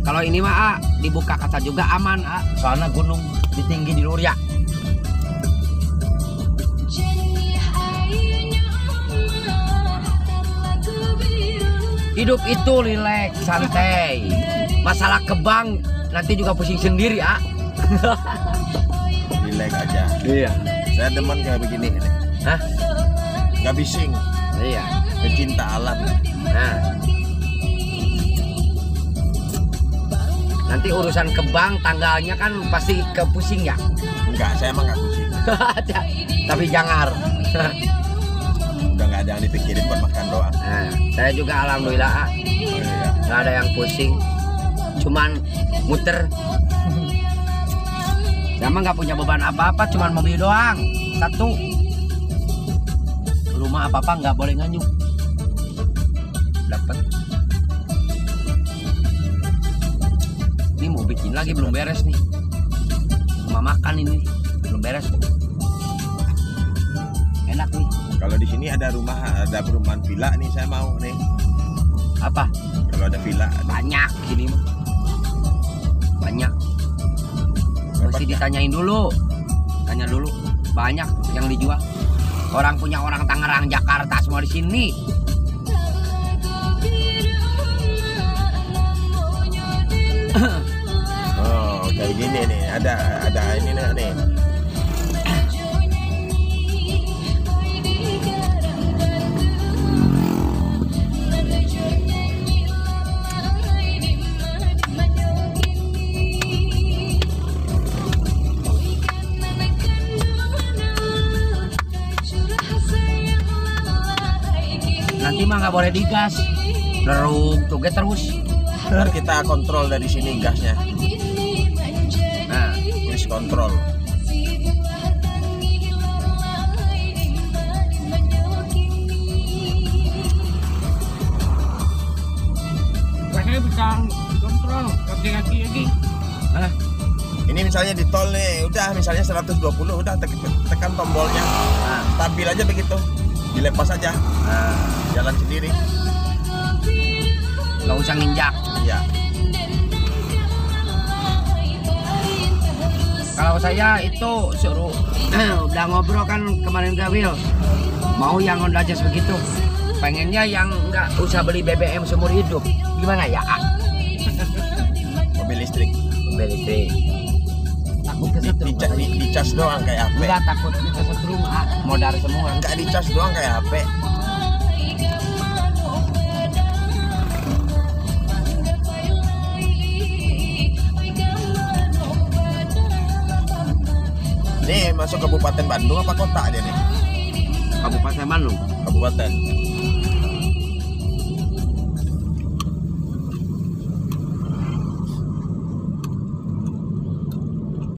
Kalau ini mah dibuka kaca juga aman, soalnya gunung di tinggi di Luria. Hidup itu rileks, santai. Masalah kebang nanti juga pusing sendiri, Rileks aja. Iya. Saya demen kayak begini ini. Hah? Gak bising. Iya. Pecinta alam. Nah. Nanti urusan kebang tanggalnya kan pasti kepusing ya. Enggak, saya emang gak pusing. Tapi jangar. Udah gak ada yang dipikirin buat makan doang. Nah, saya juga alhamdulillah Oh, iya. nggak ada yang pusing, cuman muter. Saya mah nggak punya beban apa-apa, cuman mobil doang satu. Rumah apa-apa nggak boleh nganyuk. Dapat. Ini mau bikin lagi belum beres nih. Mau makan ini belum beres. Enak nih. Kalau di sini ada perumahan villa nih, saya mau nih. Apa? Kalau ada villa Banyak ini mah. Banyak. Mesti ditanyain dulu. Tanya dulu. Banyak yang dijual. Orang punya orang Tangerang, Jakarta semua di sini. Oh, kayak gini nih. Ada ini nih. Nanti mah nggak boleh digas. Lerung tugas terus. Ntar kita kontrol dari sini gasnya. Nah, Cruise control. Saya bisa kontrol kaki-kaki lagi. Hah? Ini misalnya di tol nih, udah misalnya 120, udah tekan tombolnya. Nah, Stabil aja begitu. Dilepas aja, nah, jalan sendiri. nggak usah nginjak. Iya. Kalau saya itu suruh udah ngobrol kan kemarin Gawil, mau yang Honda Jazz begitu, pengennya yang nggak usah beli BBM seumur hidup. Gimana ya? Mobil listrik. Mobil listrik. Takut kesetrum. Di cas doang kayak HP. Enggak takut kesetrum, modal semua. Enggak di cas doang kayak HP. Nih masuk Kabupaten Bandung apa kota aja nih? Kabupaten Bandung. Kabupaten.